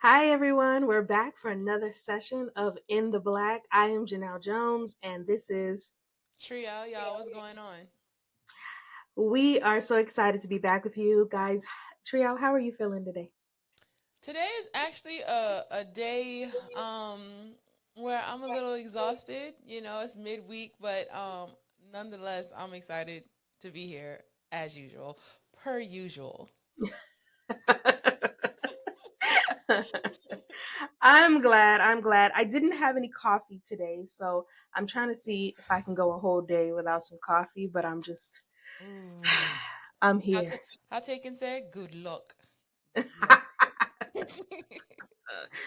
Hi, everyone. We're back for another session of In the Black. I am Janelle Jones, and this is. Trio, y'all, what's going on? We are so excited to be back with you guys. Trial, how are you feeling today? Today is actually a day where I'm a little exhausted. It's midweek, but nonetheless, I'm excited to be here as usual, per usual. I'm glad. I'm glad. I didn't have any coffee today, so I'm trying to see if I can go a whole day without some coffee, but Ooh. I'm How, here. ta- how Taken said, good luck. Good luck.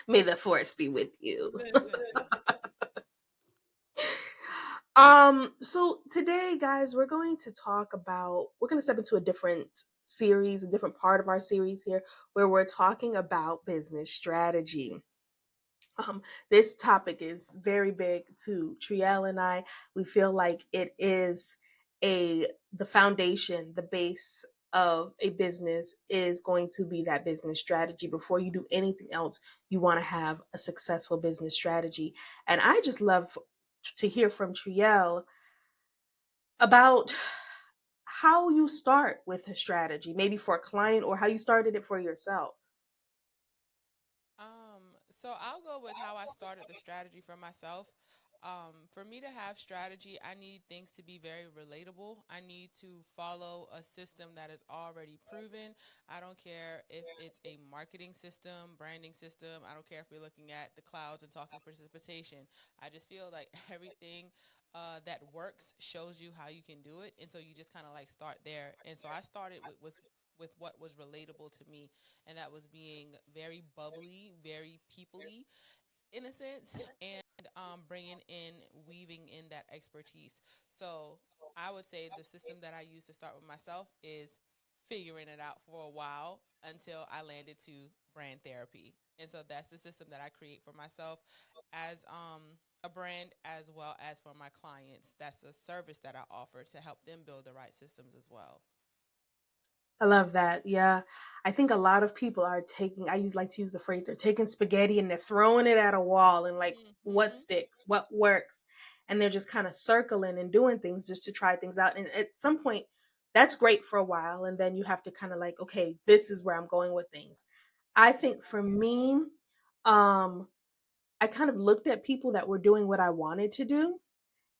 May the force be with you. Listen. So today, guys, we're going to step into a different series, a different part of our series here, where we're talking about business strategy. This topic is very big to Trielle and I. We feel like it is the foundation, the base of a business is going to be that business strategy. Before you do anything else, you want to have a successful business strategy. And I just love to hear from Trielle about how you start with a strategy, maybe for a client or how you started it for yourself. So I'll go with how I started the strategy for myself. For me to have strategy, I need things to be very relatable. I need to follow a system that is already proven. I don't care if it's a marketing system, branding system. I don't care if we're looking at the clouds and talking precipitation. I just feel like everything that works shows you how you can do it, and so you just kind of like start there. And so I started with what was relatable to me, and that was being very bubbly, very peoply in a sense, and bringing in, weaving in that expertise. So I would say the system that I use to start with myself is figuring it out for a while until I landed to brand therapy. And so that's the system that I create for myself as a brand, as well as for my clients. That's the service that I offer to help them build the right systems as well. I love that. Yeah. I think a lot of people are taking, I use like to use the phrase, they're taking spaghetti and they're throwing it at a wall and like what Mm-hmm. sticks, what works. And they're just kind of circling and doing things just to try things out. And at some point, that's great for a while. And then you have to kind of like, okay, this is where I'm going with things. I Yeah. think for me, um, I kind of looked at people that were doing what I wanted to do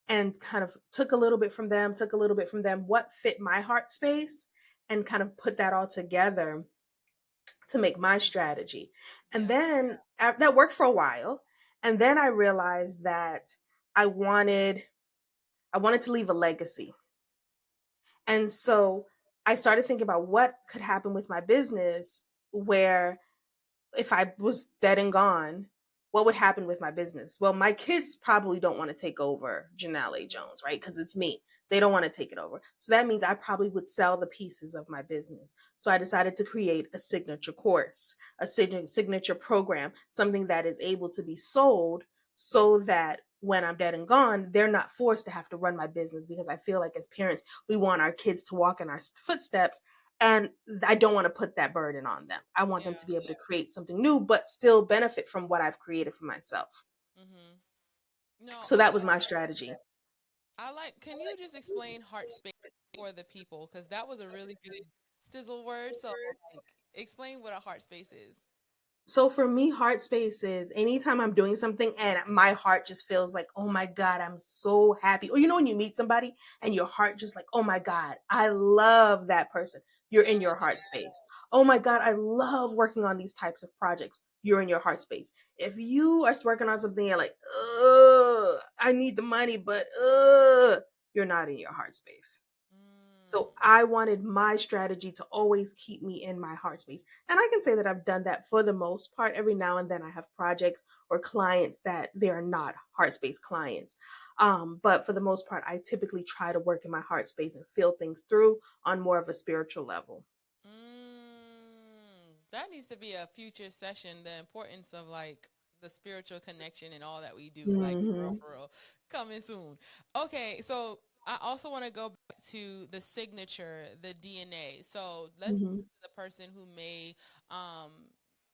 and kind of took a little bit from them, took a little bit from them, what fit my heart space, and kind of put that all together to make my strategy. And Yeah. then that worked for a while. And then I realized that I wanted I wanted to leave a legacy. And so I started thinking about what could happen with my business where if I was dead and gone, what would happen with my business? Well, my kids probably don't want to take over Janelle A. Mm-hmm. Jones, right? Because it's me. They don't want to take it over. So that means I probably would sell the pieces of my business. So I decided to create a signature course, a signature program, something that is able to be sold so that when I'm dead and gone, they're not forced to have to run my business because I feel like as parents, we want our kids to walk in our footsteps and I don't want to put that burden on them. I want them to Yeah. be able to create something new, but still benefit from what I've created for myself. Mm-hmm. No, So that was my strategy. I like. Can you just explain heart space for the people? Because that was a really good sizzle word. So, like, explain what a heart space is. So for me, heart space is anytime I'm doing something and my heart just feels like, oh my God, I'm so happy. Or when you meet somebody and your heart just like, oh my God, I love that person. You're Yeah. in your heart space. Oh my God, I love working on these types of projects. You're in your heart space. If you are working on something and you're like, I need the money, but you're not in your heart space. So Mm. I wanted my strategy to always keep me in my heart space. And I can say that I've done that for the most part. Every now and then I have projects or clients that they are not heart space clients. But for the most part, I typically try to work in my heart space and feel things through on more of a spiritual level. That needs to be a future session. The importance of like the spiritual connection and all that we do. Like Hmm. for real. Coming soon. Okay, so I also want to go back to the signature, the DNA. So let's Hmm. the person who may um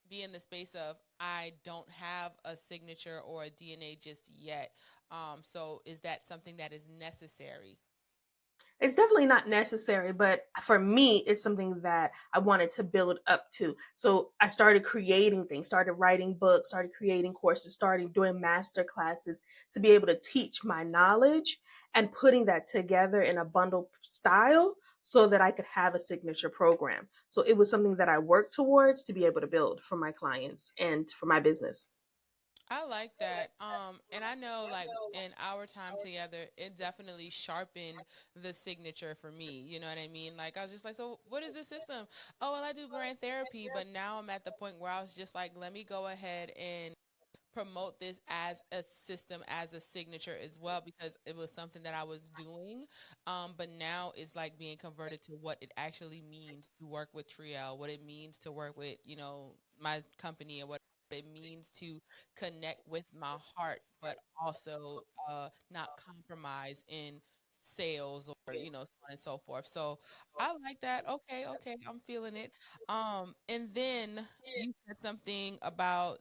be in the space of I don't have a signature or a DNA just yet. So is that something that is necessary? It's definitely not necessary, but for me, it's something that I wanted to build up to. So I started creating things, started writing books, started creating courses, started doing master classes to be able to teach my knowledge and putting that together in a bundle style so that I could have a signature program. So it was something that I worked towards to be able to build for my clients and for my business. I like that. And I know like in our time together, it definitely sharpened the signature for me. You know what I mean? Like I was just like, so what is this system? Oh, well, I do brand therapy, but now I'm at the point where I was just like, let me go ahead and promote this as a system, as a signature as well, because it was something that I was doing. But now it's like being converted to what it actually means to work with Triel, what it means to work with, my company, and what it means to connect with my heart, but also not compromise in sales or, so on and so forth. So I like that. Okay, okay, I'm feeling it. And then you said something about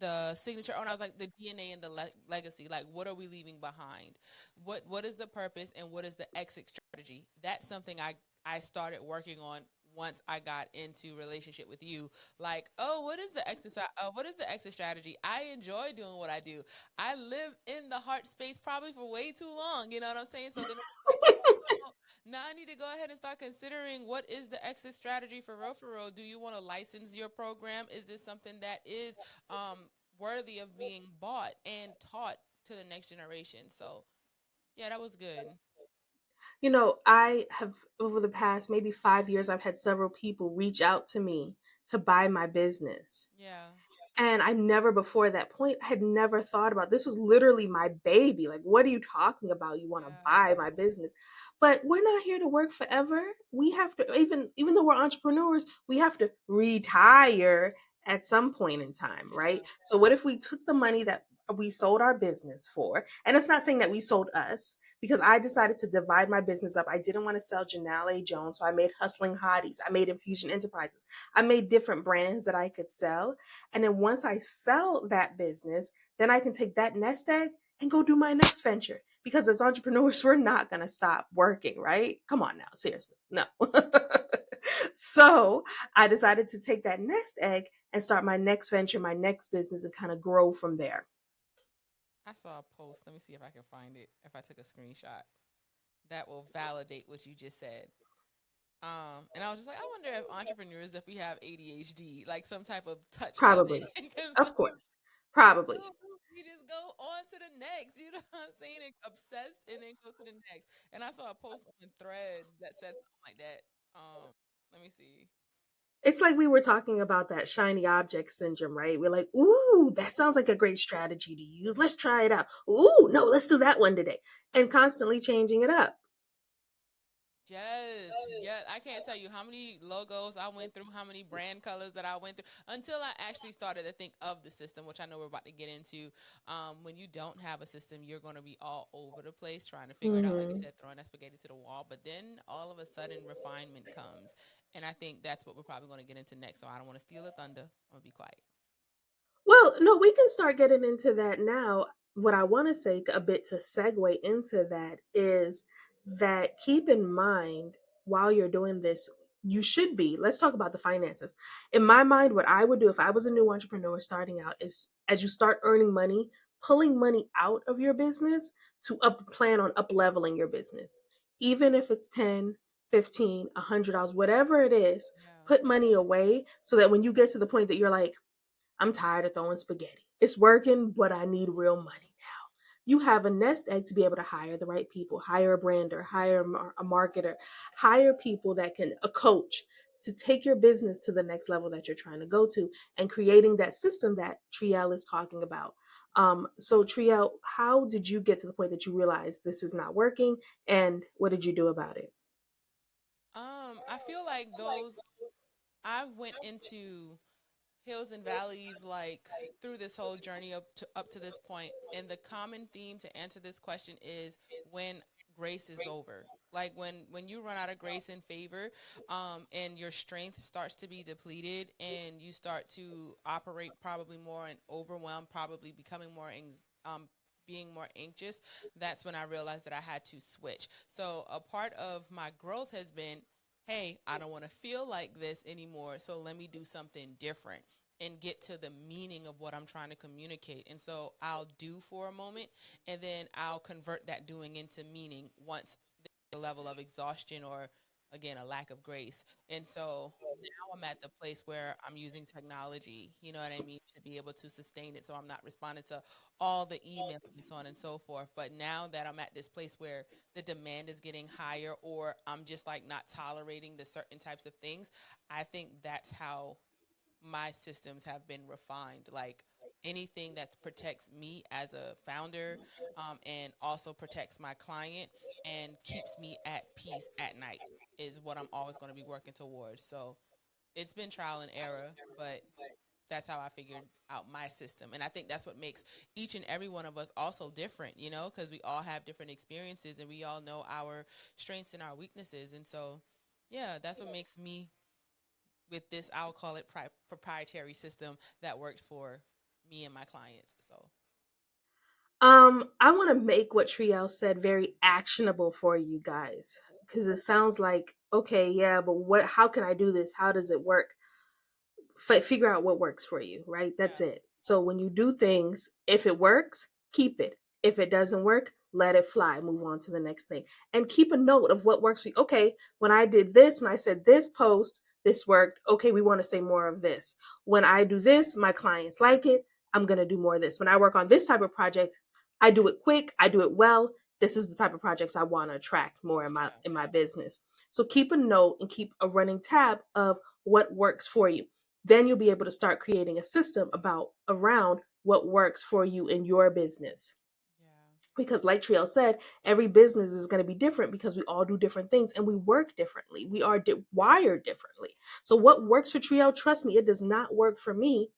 the signature. Oh, and I was like the DNA and the legacy. Like, what are we leaving behind? What is the purpose and what is the exit strategy? That's something I started working on once I got into relationship with you. Like, oh, what is the exercise? What is the exit strategy? I enjoy doing what I do. I live in the heart space probably for way too long. You know what I'm saying? So then it's like, oh, now I need to go ahead and start considering what is the exit strategy for real. For real, do you want to license your program? Is this something that is um, worthy of being bought and taught to the next generation? So yeah, that was good. I have over the past maybe 5 years, I've had several people reach out to me to buy my business. Yeah, And I never before that point had never thought about this was literally my baby. Like, what are you talking about? You want to yeah, buy my business? But we're not here to work forever. We have to even though we're entrepreneurs, we have to retire at some point in time, yeah. right? So what if we took the money that we sold our business for? And it's not saying that we sold us because I decided to divide my business up. I didn't want to sell Janelle A. Jones, so I made Hustling Hotties. I made Infusion Enterprises. I made different brands that I could sell, and then once I sell that business, then I can take that nest egg and go do my next venture. Because as entrepreneurs, we're not going to stop working, right? Come on now, seriously. No. So I decided to take that nest egg and start my next venture, my next business, and kind of grow from there. I saw a post. Let me see if I can find it. If I took a screenshot, that will validate what you just said. And I was just like, I wonder if entrepreneurs, if we have ADHD, like some type of touch of it, Probably. because Of course. Probably. we just go on to the next. You know what I'm saying? And obsessed, and then go to the next. And I saw a post on Threads that said something like that. Let me see. It's like we were talking about that shiny object syndrome, right? We're like, ooh, that sounds like a great strategy to use. Let's try it out. Ooh, no, let's do that one today. And constantly changing it up. Yes, yeah. I can't tell you how many logos I went through, how many brand colors that I went through until I actually started to think of the system, which I know we're about to get into. When you don't have a system, you're going to be all over the place trying to figure it out, like you Hmm. said, throwing that spaghetti to the wall. But then all of a sudden, refinement comes, and I think that's what we're probably going to get into next. So I don't want to steal the thunder. I'm gonna be quiet. Well, no, we can start getting into that now. What I want to say a bit to segue into that is that keep in mind while you're doing this, you should be. Let's talk about the finances. In my mind, what I would do if I was a new entrepreneur starting out is as you start earning money, pulling money out of your business to up plan on up leveling your business. Even if it's 10, 15, $100, whatever it is, Yeah. put money away so that when you get to the point that you're like, I'm tired of throwing spaghetti. It's working, but I need real money now. You have a nest egg to be able to hire the right people, hire a brander, hire a marketer, hire people that can, a coach to take your business to the next level that you're trying to go to and creating that system that Triel is talking about. So, Triel, how did you get to the point that you realized this is not working and what did you do about it? I feel like those I went into hills and valleys like through this whole journey up to this point, and the common theme to answer this question is when grace is over. Like when you run out of grace and favor, and your strength starts to be depleted, and you start to operate probably more and overwhelmed, probably becoming more being more anxious. That's when I realized that I had to switch. So a part of my growth has been, hey, I don't want to feel like this anymore, so let me do something different and get to the meaning of what I'm trying to communicate. And so I'll do for a moment, and then I'll convert that doing into meaning once the level of exhaustion or, again, a lack of grace. And so now I'm at the place where I'm using technology, you know what I mean, to be able to sustain it. So I'm not responding to all the emails and so on and so forth. But now that I'm at this place where the demand is getting higher, or I'm just like not tolerating the certain types of things, I think that's how my systems have been refined. Like anything that protects me as a founder, and also protects my client and keeps me at peace at night is what I'm always going to be working towards. So it's been trial and error, but that's how I figured out my system. And I think that's what makes each and every one of us also different, you know, because we all have different experiences and we all know our strengths and our weaknesses. And so, yeah, that's what makes me with this, I'll call it proprietary system that works for me and my clients. So, I want to make what Triel said very actionable for you guys because it sounds like, okay, yeah, but what, how can I do this? How does it work? Figure out what works for you, right? That's yeah, it. So when you do things, if it works, keep it. If it doesn't work, let it fly. Move on to the next thing. And keep a note of what works for you. Okay, when I did this, when I said this post, this worked. Okay, we want to say more of this. When I do this, my clients like it. I'm going to do more of this. When I work on this type of project, I do it quick, I do it well. This is the type of projects I want to attract more yeah, in my business. So keep a note and keep a running tab of what works for you. Then you'll be able to start creating a system about around what works for you in your business. yeah, Because like Triel said, every business is going to be different because we all do different things and we work differently. We are wired differently. So what works for Triel, trust me, it does not work for me,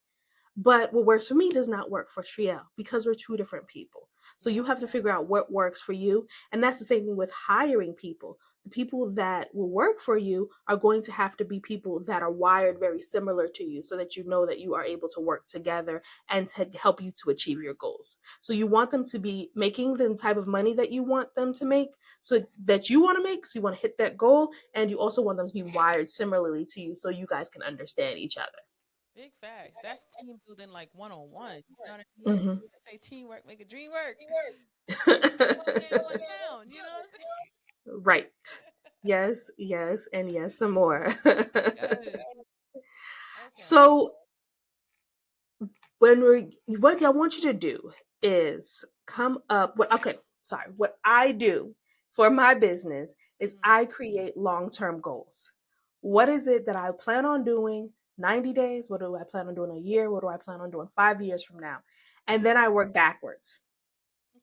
but what works for me does not work for Triel because we're two different people. So you yeah, have to figure out what works for you. And that's the same thing with hiring people. The people that will work for you are going to have to be people that are wired very similar to you so that you know that you are able to work together and to help you to achieve your goals. So you want them to be making the type of money that you want them to make so that you want to make. So you want to hit that goal. And you also want them to be wired similarly to you so you guys can understand each other. big facts. That's team building like 101. You know what I mean? Mhm. I say teamwork make a dream work. One man, one pound. You know what I'm Right. Yes, yes, and yes, some more. saying? Yes. Okay. So when we're what I want you to do is come up with okay, sorry. What I do for my business is Mm-hmm. I create long-term goals. What is it that I plan on doing 90 days? What do I plan on doing a year? What do I plan on doing 5 years from now? And Yeah. then I work backwards.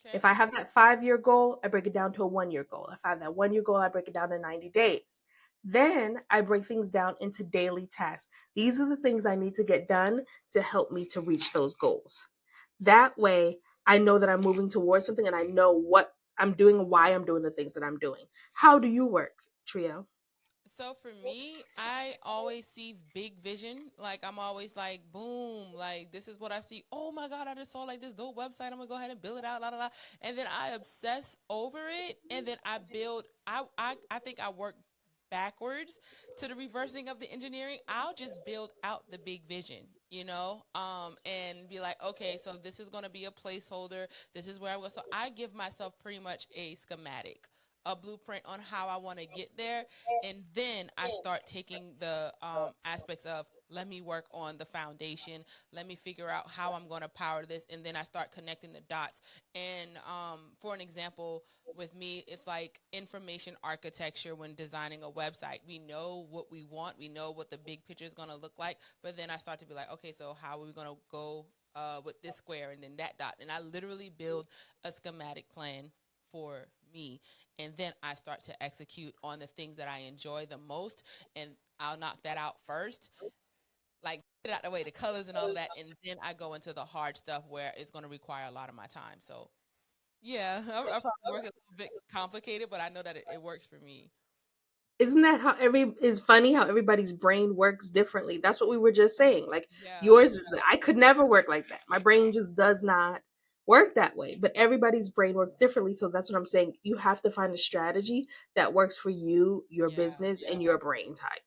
Okay. If I have that 5 year goal, I break it down to a 1 year goal. If I have that 1 year goal, I break it down to 90 days. Then I break things down into daily tasks. These are the things I need to get done to help me to reach those goals. That way, I know that I'm moving towards something and I know what I'm doing and why I'm doing the things that I'm doing. How do you work, Trio? So for me, I always see big vision. Like I'm always like, boom, like this is what I see. Oh my God, I just saw like this dope website. I'm gonna go ahead and build it out, la la la. And then I obsess over it, and then I build. I think I work backwards to the reversing of the engineering. I'll just build out the big vision, and be like, okay, so this is gonna be a placeholder. This is where I go. So I give myself pretty much a schematic, a blueprint on how I want to get there, and then I start taking the aspects of, let me work on the foundation, let me figure out how I'm going to power this, and then I start connecting the dots. And for an example, with me, it's like information architecture when designing a website. We know what we want, we know what the big picture is going to look like, but then I start to be like, okay, so how are we going to go with this square and then that dot? And I literally build a schematic plan for me, and then I start to execute on the things that I enjoy the most, and I'll knock that out first, like get out the way, the colors and all of that, and then I go into the hard stuff where it's going to require a lot of my time. So Yeah, I probably work a little bit complicated, but I know that it works for me. Isn't that how every is funny how everybody's brain works differently? That's what we were just saying. Like Yeah. yours is I could never work like that. My brain just does not work that way. But everybody's brain works differently. So that's what I'm saying. You have to find a strategy that works for you, your Yeah. business, and your brain type.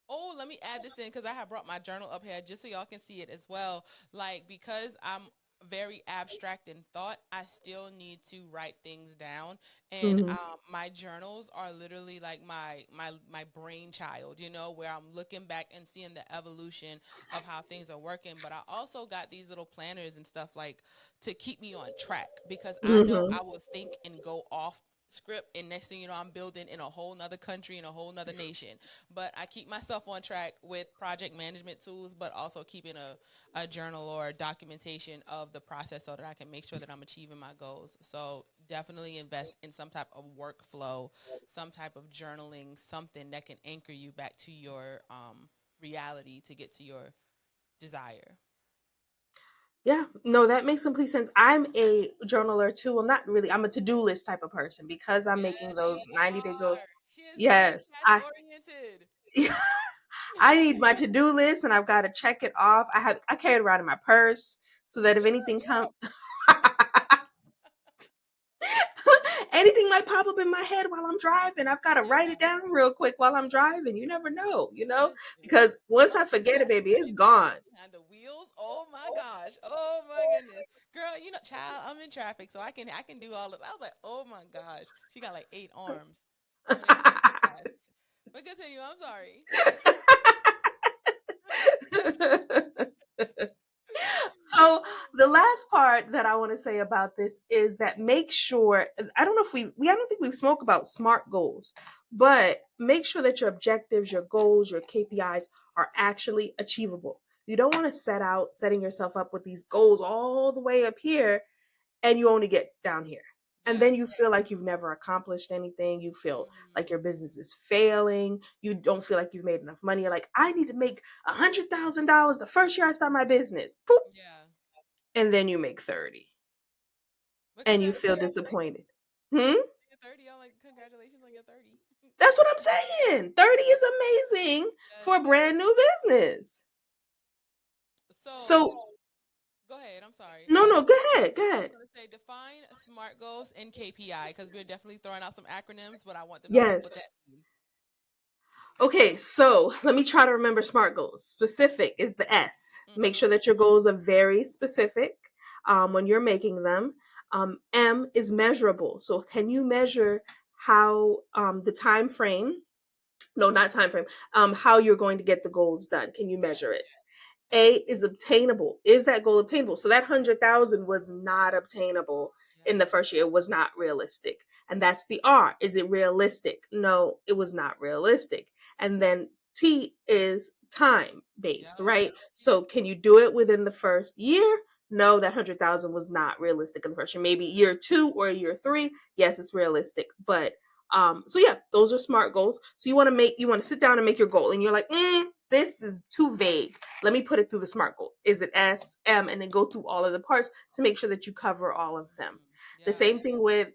Oh, let me add this in because I have brought my journal up here just so y'all can see it as well. Like, because I'm very abstract in thought, I still need to write things down. And Hmm. my journals are literally like my brainchild, where I'm looking back and seeing the evolution of how things are working. But I also got these little planners and stuff like to keep me on track because I know Hmm. I will think and go off script, and next thing you know, I'm building in a whole nother country, in a whole nother nation. But I keep myself on track with project management tools, but also keeping a journal or documentation of the process so that I can make sure that I'm achieving my goals. So definitely invest in some type of workflow, some type of journaling, something that can anchor you back to your reality to get to your desire. Yeah, no, that makes complete sense. I'm a journaler too. Well, not really. I'm a to-do list type of person because I'm making Yes, those you 90-day goals. are. She is very Yes, task oriented. I need my to-do list and I've got to check it off. I carry it around in my purse so that if anything comes anything might pop up in my head while I'm driving, I've got to write it Yeah. down real quick while I'm driving. You never know, Listen, because once don't I forget forget it, that baby, it's if you gone. get behind the wheels, oh my gosh, oh my goodness, girl, child, I'm in traffic, so I can do all of. I was like, oh my gosh, she got like 8 arms when it comes to tasks. But continue. I'm sorry. So the last part that I want to say about this is that make sure I don't know if we I don't think we've spoke about SMART goals, but make sure that your objectives, your goals, your KPIs are actually achievable. You don't want to setting yourself up with these goals all the way up here and you only get down here. And Yeah. then you feel like you've never accomplished anything. You feel like Hmm. your business is failing. You don't feel like you've made enough money. You're like, I need to make $100,000 the first year I start my business. Boop. Yeah. And then you make 30 But and you feel congratulations disappointed. Hmm? on your 30. I'm like, congratulations on your 30. That's what I'm saying. 30 is amazing for Yes. a brand new business. So So, go ahead. I'm sorry. no, no, go ahead. Go I was ahead. going to say define SMART goals and KPI because we're definitely throwing out some acronyms, but I want them to know what that Yes. means. Okay, so let me try to remember SMART goals. Specific is the S. Make Mm-hmm. sure that your goals are very specific when you're making them. M is measurable. So can you measure how the time frame? No, not time frame. How you're going to get the goals done? Can you Yeah. measure it? A is obtainable. Is that goal obtainable? So that 100,000 was not obtainable in the Yeah. first year. It was not realistic. And that's the R. Is it realistic? No, it was not realistic. And then T is time based, Yep. right? So can you do it within the first year? No, that 100,000 was not realistic in the first year. Maybe year 2 or year 3, yes, it's realistic. But so yeah, those are SMART goals. So you want to sit down and make your goal, and you're like, this is too vague. Let me put it through the SMART goal. Is it S, M, and then go through all of the parts to make sure that you cover all of them. Mhm. The Yeah. same thing with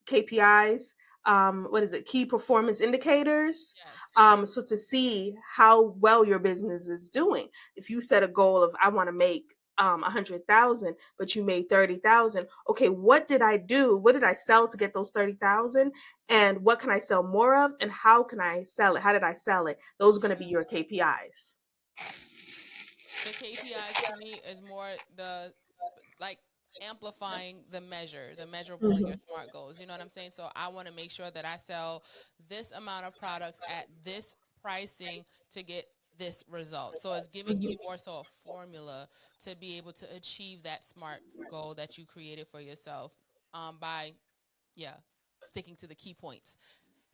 KPIs. What is it? Key performance indicators. Yes. So to see how well your business is doing. If you set a goal of I want to make 100,000, but you made 30,000. Okay, what did I do? What did I sell to get those 30,000? And what can I sell more of? And how can I sell it? How did I sell it? Those are going to be Yeah. your KPIs. The KPIs for me is more like amplifying the measurable in your Mhm. SMART goals. You know what I'm saying? So I want to make sure that I sell this amount of products at this pricing to get this result. So it's giving you more so a formula to be able to achieve that SMART goal that you created for yourself by yeah, sticking to the key points.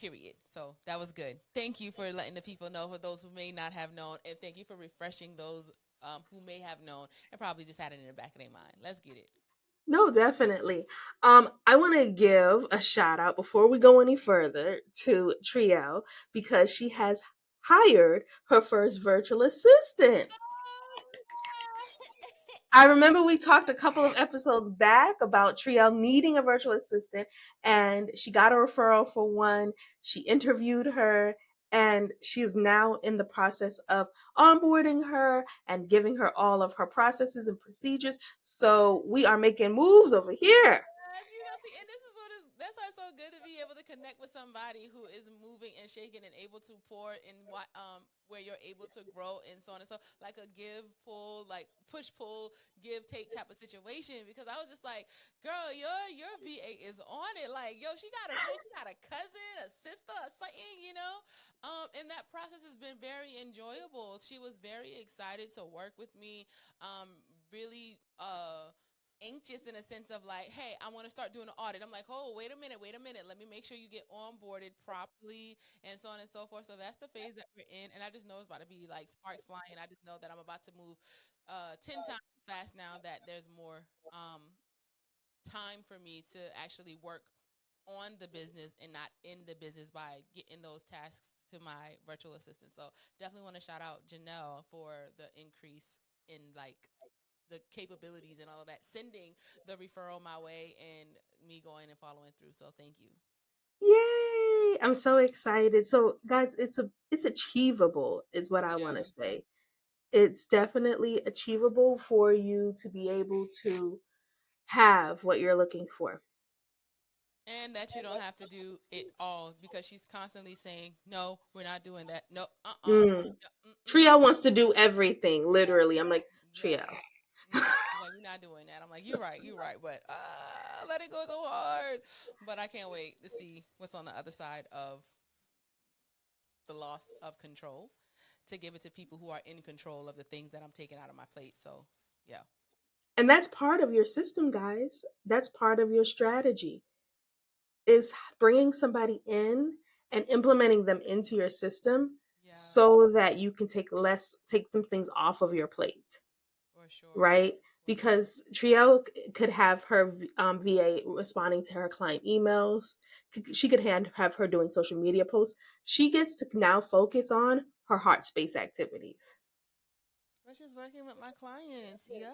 Period. So that was good. Thank you for letting the people know, for those who may not have known, and thank you for refreshing those who may have known and probably just had it in the back of their mind. Let's get it. No, definitely. I want to give a shout out before we go any further to Triel because she has hired her first virtual assistant. Oh, I remember we talked a couple of episodes back about Trielle needing a virtual assistant, and she got a referral for one. She interviewed her, and she is now in the process of onboarding her and giving her all of her processes and procedures. So we are making moves over here. Yes, see, and this is what is that's why it's so good to be able to connect with somebody who is moving and shaking and able to pour in what where you're able to grow and so on and so like a give pull like push pull give take type of situation because I was just like, girl, your VA is on it. Like, yo, she got a friend, she got a cousin, a sister, or something, you know. And that process has been very enjoyable. She was very excited to work with me. Really anxious in a sense of like, hey, I want to start doing an audit. I'm like, oh, wait a minute. Let me make sure you get onboarded properly and so on and so forth. So that's the phase that we're in. And I just know it's about to be like sparks flying. I just know that I'm about to move 10 times fast now that there's more time for me to actually work on the business and not in the business by getting those tasks to my virtual assistant. So definitely want to shout out Janelle for the increase in like the capabilities and all of that, sending the referral my way and me going and following through. So thank you. Yay! I'm so excited. So guys, it's achievable is what I want to Yeah. say. It's definitely achievable for you to be able to have what you're looking for. And that you don't have to do it all because she's constantly saying, no, we're not doing that. No, Mm. no, Trio wants to do everything, yes, literally. I'm like, Trio. yes. No, she's like, we're not doing that. I'm like, you're right, but let it go so hard. But I can't wait to see what's on the other side of the loss of control to give it to people who are in control of the things that I'm taking out of my plate. So, yeah. And that's part of your system, guys. That's part of your strategy is bringing somebody in and implementing them into your system Yeah, so that you can take some things off of your plate, for sure. right? For sure. Because Trielle could have her VA responding to her client emails. She could have her doing social media posts. She gets to now focus on her heart space activities. Which is working with my clients. Yes.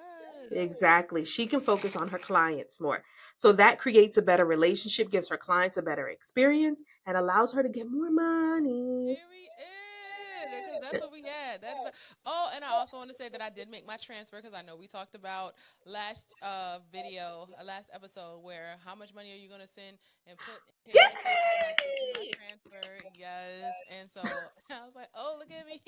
Exactly. She can focus on her clients more. So that creates a better relationship, gives her clients a better experience, and allows her to get more money. Period. Because that's what we had. That is. Oh, and I also want to say that I did make my transfer because I know we talked about last video, last episode, where how much money are you gonna send and put hit the system. I did do my transfer. Yes. And so I was like, oh, look at me.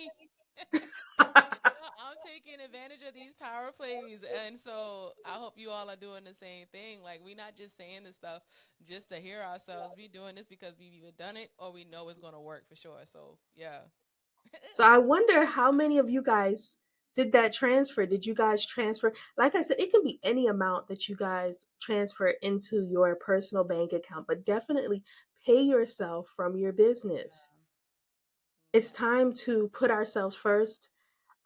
I'm taking advantage of these power plays. And so I hope you all are doing the same thing. Like, we're not just saying this stuff just to hear ourselves. We doing this because we've either done it or we know it's going to work for sure. So, yeah. So I wonder how many of you guys did that transfer. Did you guys transfer? Like I said, it can be any amount that you guys transfer into your personal bank account, but definitely pay yourself from your business. Yeah. It's Yeah. time to put ourselves first,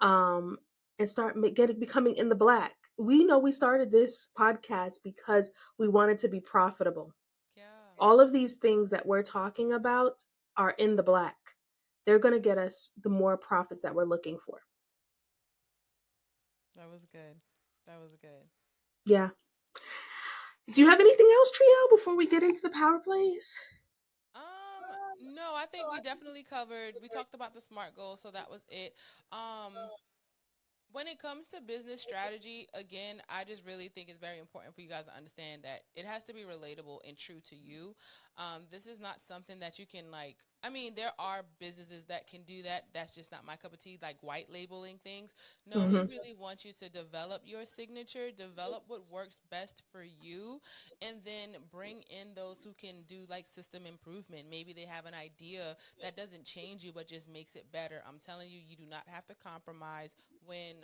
um, and start becoming in the black. We know we started this podcast because we wanted to be profitable. Yeah. All of these things that we're talking about are in the black. They're going to get us the more profits that we're looking for. That was good. That was good. Yeah. Do you have anything else, Trio, before we get into the power plays? No, I think we definitely covered. We talked about the SMART goal, so that was it. Um, when it comes to business strategy, again, I just really think it's very important for you guys to understand that it has to be relatable and true to you. This is not something that you can like. I mean, there are businesses that can do that. That's just not my cup of tea, like white labeling things. No, we Mm-hmm. really want you to develop your signature, develop what works best for you, and then bring in those who can do like system improvement. Maybe they have an idea that doesn't change you, but just makes it better. I'm telling you, you do not have to compromise when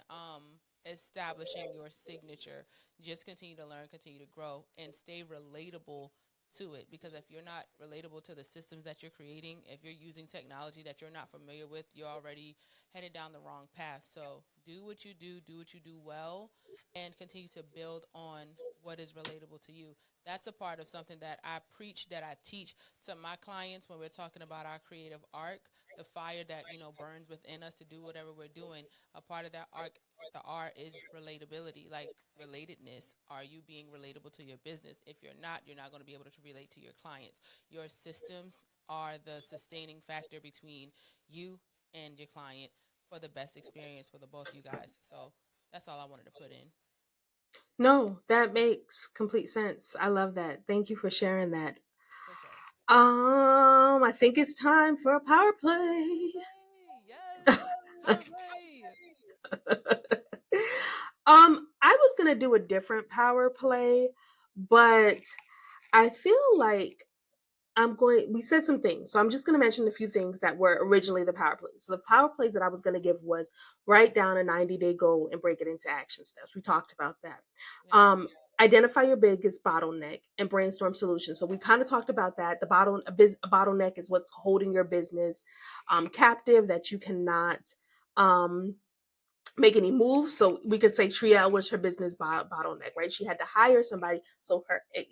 establishing your signature. Just continue to learn, continue to grow, and stay relatable to it. Because if you're not relatable to the systems that you're creating, if you're using technology that you're not familiar with, you're already headed down the wrong path. So do what you do well, and continue to build on what is relatable to you. That's a part of something that I preach, that I teach to my clients when we're talking about our creative arc. the fire that burns within us to do whatever we're doing. A part of that arc, the R is relatability, like relatedness. Are you being relatable to your business? If you're not going to be able to relate to your clients. Your systems are the sustaining factor between you and your client for the best experience for the both of you guys. So that's all I wanted to put in. No, that makes complete sense. I love that. Thank you for sharing that. For sure. I think it's time for a power Power play. play. Yes. Power play. I was gonna do a different power play, but I feel like we said some things. So I'm just going to mention a few things that were originally the power plays. So the power plays that I was going to give was write down a 90-day goal and break it into action steps. We talked about that. Yeah. Um, Identify your biggest bottleneck and brainstorm solutions. So we kind of talked about that. A bottleneck is what's holding your business captive that you cannot um, make any moves. So we could say Tria was her business bottleneck, right? She had to hire somebody so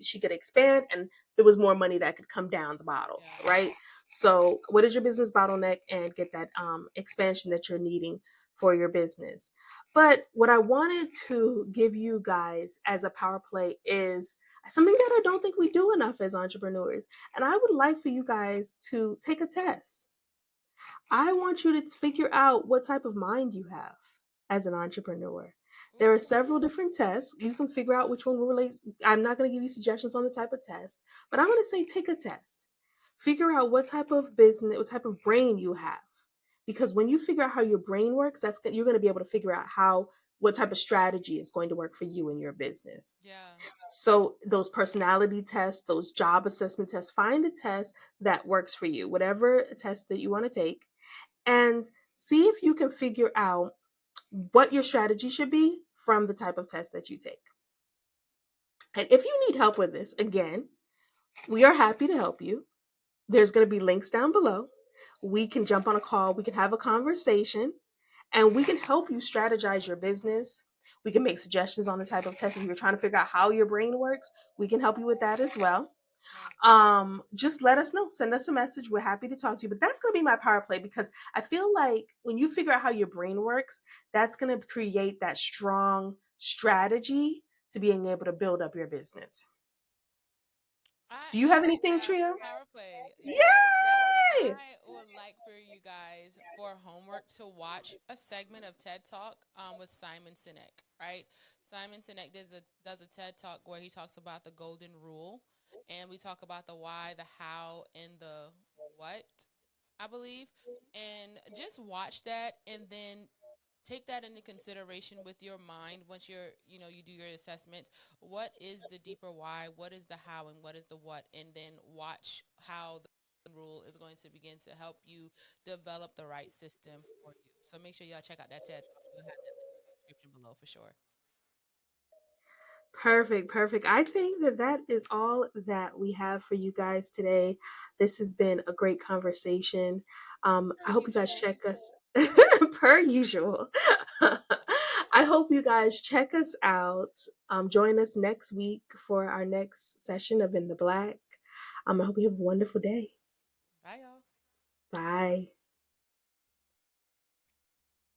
she could expand, and there was more money that could come down the bottle, Yeah. right? So what is your business bottleneck, and get that expansion that you're needing for your business. But what I wanted to give you guys as a power play is something that I don't think we do enough as entrepreneurs. And I would like for you guys to take a test. I want you to figure out what type of mind you have as an entrepreneur. There are several Ooh. different tests. You can figure out which one will relate. I'm not going to give you suggestions on the type of test, but I'm going to say take a test. Figure out what type of business, what type of brain you have. Because when you figure out how your brain works, you're going to be able to figure out what type of strategy is going to work for you in your business. Yeah. So those personality tests, those job assessment tests, find a test that works for you, whatever test that you want to take, and see if you can figure out what your strategy should be from the type of test that you take. And if you need help with this, again, we are happy to help you. There's going to be links down below. We can jump on a call, we can have a conversation, and we can help you strategize your business. We can make suggestions on the type of test. If you're trying to figure out how your brain works, we can help you with that as well. Yeah. Just let us know, send us a message, we're happy to talk to you. But that's going to be my power play, because I feel like when you figure out how your brain works, that's going to create that strong strategy to being able to build up your business. I Do you have actually anything, have Trio? power play. Yes. Yay! I would like for you guys for homework to watch a segment of TED Talk with Simon Sinek, right? Simon Sinek does a TED Talk where he talks about the golden rule, and we talk about the why, the how, and the what, I believe. And just watch that, and then take that into consideration with your mind once you do your assessments. What is the deeper why, what is the how, and what is the what, and then watch how the rule is going to begin to help you develop the right system for you. So make sure y'all check out that TED Talk. We'll have that link in the description below for sure. Perfect, perfect. I think that that is all that we have for you guys today. This has been a great conversation. Per I hope you guys usual. check us per usual. I hope you guys check us out. Join us next week for our next session of In the Black. I hope you have a wonderful day. Bye, y'all. Bye.